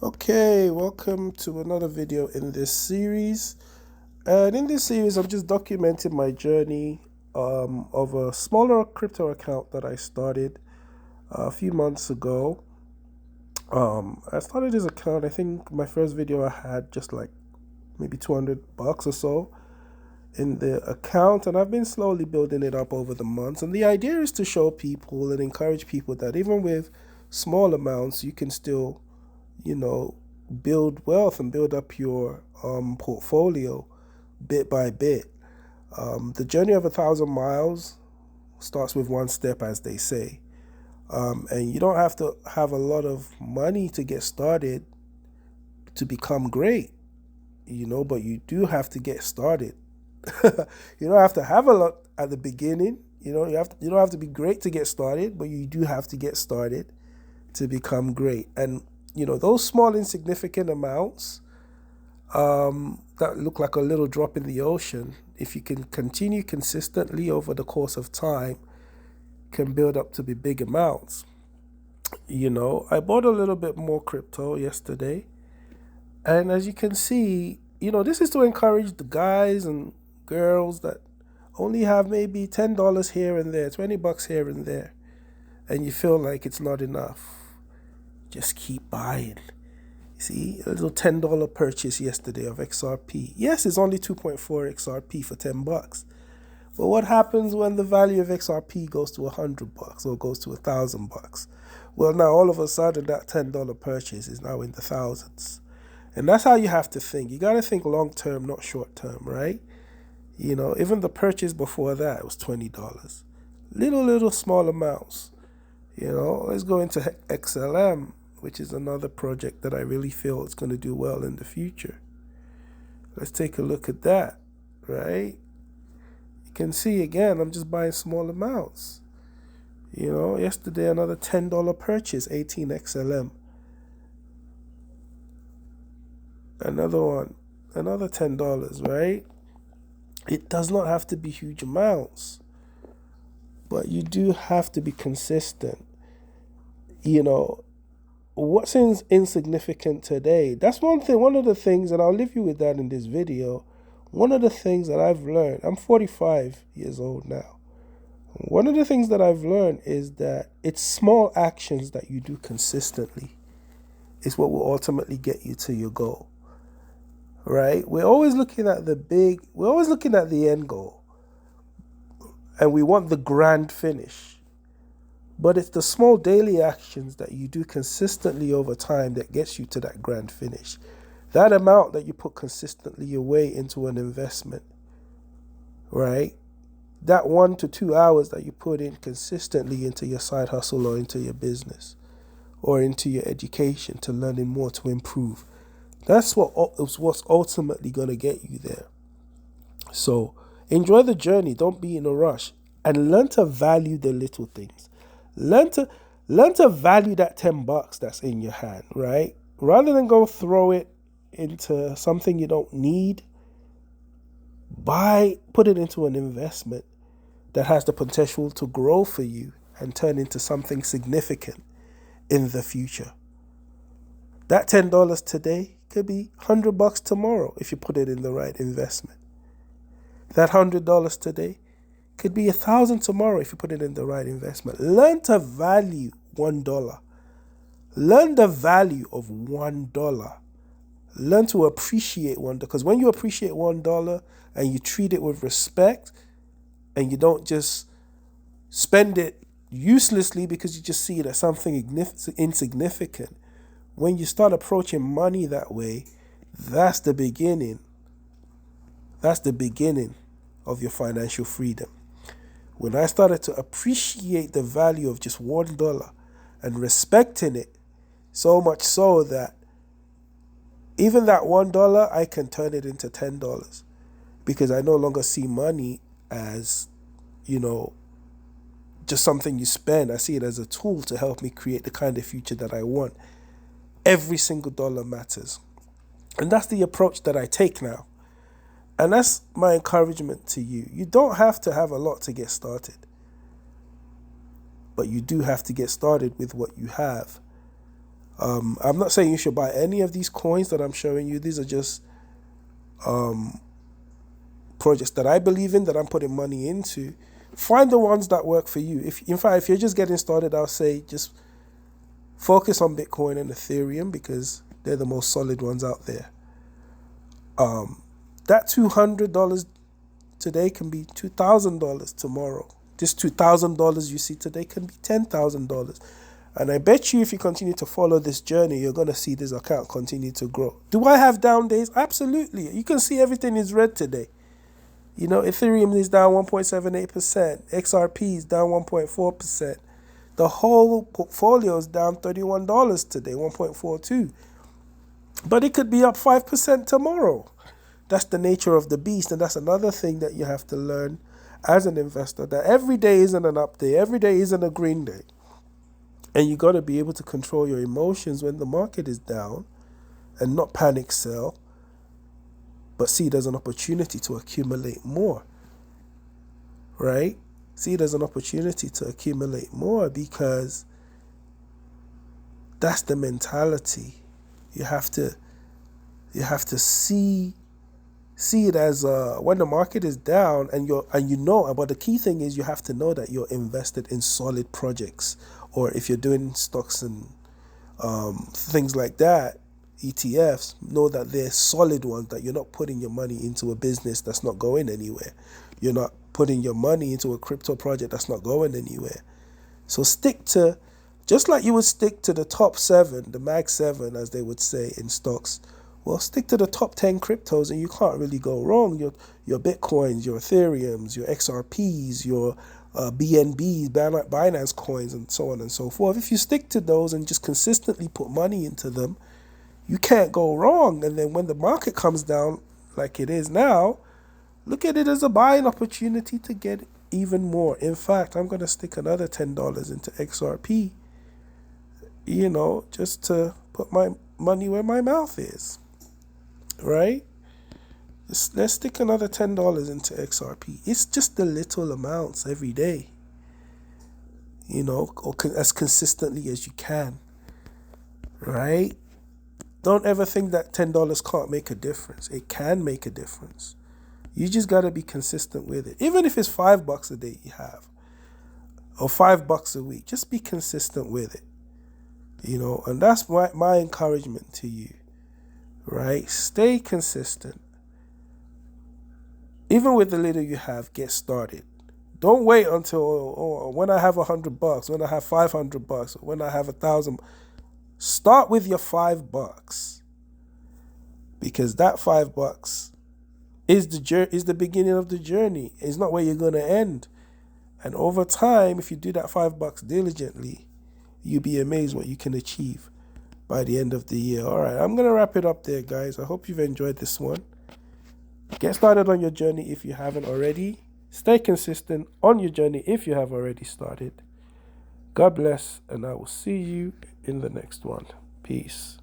Okay, welcome to another video in this series. And in this series, I'm just documenting my journey of a smaller crypto account that I started a few months ago. I started this account, I think my first video I had just like maybe $200 or so in the account, and I've been slowly building it up over the months. And the idea is to show people and encourage people that even with small amounts, you can still you know, build wealth and build up your portfolio bit by bit. The journey of 1,000 miles starts with one step, as they say. And you don't have to have a lot of money to get started to become great, but you do have to get started. You don't have to have a lot at the beginning. You don't have to be great to get started, but you do have to get started to become great. And those small insignificant amounts that look like a little drop in the ocean, if you can continue consistently over the course of time, can build up to be big amounts. I bought a little bit more crypto yesterday, and as you can see, this is to encourage the guys and girls that only have maybe $10 here and there, $20 here and there, and you feel like it's not enough. Just keep buying. See, a little $10 purchase yesterday of XRP. Yes, it's only 2.4 XRP for $10. But what happens when the value of XRP goes to $100 or goes to $1,000? Well, now all of a sudden that $10 purchase is now in the thousands. And that's how you have to think. You got to think long term, not short term, right? Even the purchase before that was $20. Little small amounts. Let's go into XLM, which is another project that I really feel is going to do well in the future. Let's take a look at that, right? You can see again, I'm just buying small amounts. Yesterday another $10 purchase, 18XLM. Another one, another $10, right? It does not have to be huge amounts, but you do have to be consistent. What seems insignificant today? That's one thing, one of the things, and I'll leave you with that in this video. One of the things that I've learned, I'm 45 years old now. One of the things that I've learned is that it's small actions that you do consistently is what will ultimately get you to your goal, right? We're always looking at we're always looking at the end goal, and we want the grand finish. But it's the small daily actions that you do consistently over time that gets you to that grand finish. That amount that you put consistently away into an investment, right? That 1 to 2 hours that you put in consistently into your side hustle or into your business or into your education to learning more to improve. That's what's ultimately going to get you there. So enjoy the journey. Don't be in a rush and learn to value the little things. Learn to learn to value that $10 that's in your hand, right? Rather than go throw it into something you don't need, put it into an investment that has the potential to grow for you and turn into something significant in the future. That $10 today could be $100 tomorrow if you put it in the right investment. That $100 today could be 1,000 tomorrow if you put it in the right investment. Learn to value $1. Learn the value of $1. Learn to appreciate $1, because when you appreciate $1 and you treat it with respect and you don't just spend it uselessly because you just see it as something insignificant, when you start approaching money that way, that's the beginning. That's the beginning of your financial freedom. When I started to appreciate the value of just $1 and respecting it, so much so that even that $1, I can turn it into $10 because I no longer see money as, just something you spend. I see it as a tool to help me create the kind of future that I want. Every single dollar matters. And that's the approach that I take now. And that's my encouragement to you. You don't have to have a lot to get started, but you do have to get started with what you have. I'm not saying you should buy any of these coins that I'm showing you. These are just projects that I believe in, that I'm putting money into. Find the ones that work for you. If you're just getting started, I'll say just focus on Bitcoin and Ethereum because they're the most solid ones out there. That $200 today can be $2,000 tomorrow. This $2,000 you see today can be $10,000. And I bet you if you continue to follow this journey, you're going to see this account continue to grow. Do I have down days? Absolutely. You can see everything is red today. You know, Ethereum is down 1.78%. XRP is down 1.4%. The whole portfolio is down $31 today, 1.42. But it could be up 5% tomorrow. That's the nature of the beast. And that's another thing that you have to learn as an investor, that every day isn't an up day. Every day isn't a green day. And you got to be able to control your emotions when the market is down and not panic sell, but see it as an opportunity to accumulate more, right? See it as an opportunity to accumulate more because that's the mentality. You have to see it as when the market is down and you know, but the key thing is you have to know that you're invested in solid projects, or if you're doing stocks and things like that, ETFs, know that they're solid ones, that you're not putting your money into a business that's not going anywhere. You're not putting your money into a crypto project that's not going anywhere. So stick to, just like you would stick to the top 7, the mag 7 as they would say in stocks, well, stick to the top 10 cryptos and you can't really go wrong. Your Bitcoins, your Ethereums, your XRPs, your BNBs, Binance coins, and so on and so forth. If you stick to those and just consistently put money into them, you can't go wrong. And then when the market comes down like it is now, look at it as a buying opportunity to get even more. In fact, I'm going to stick another $10 into XRP, you know, just to put my money where my mouth is, right? Let's stick another $10 into XRP. It's just the little amounts every day, you know, or as consistently as you can, right? Don't ever think that $10 can't make a difference. It can make a difference. You just got to be consistent with it. Even if it's $5 a day you have, or $5 a week, just be consistent with it, you know, and that's my encouragement to you, right? Stay consistent. Even with the little you have, get started. Don't wait until when I have $100, when I have $500, when I have 1,000. Start with your $5, because that $5 is the beginning of the journey. It's not where you're gonna end. And over time, if you do that $5 diligently, you'll be amazed what you can achieve by the end of the year. All right, I'm gonna wrap it up there, guys. I hope you've enjoyed this one. Get started on your journey if you haven't already. Stay consistent on your journey if you have already started. God bless, and I will see you in the next one. Peace.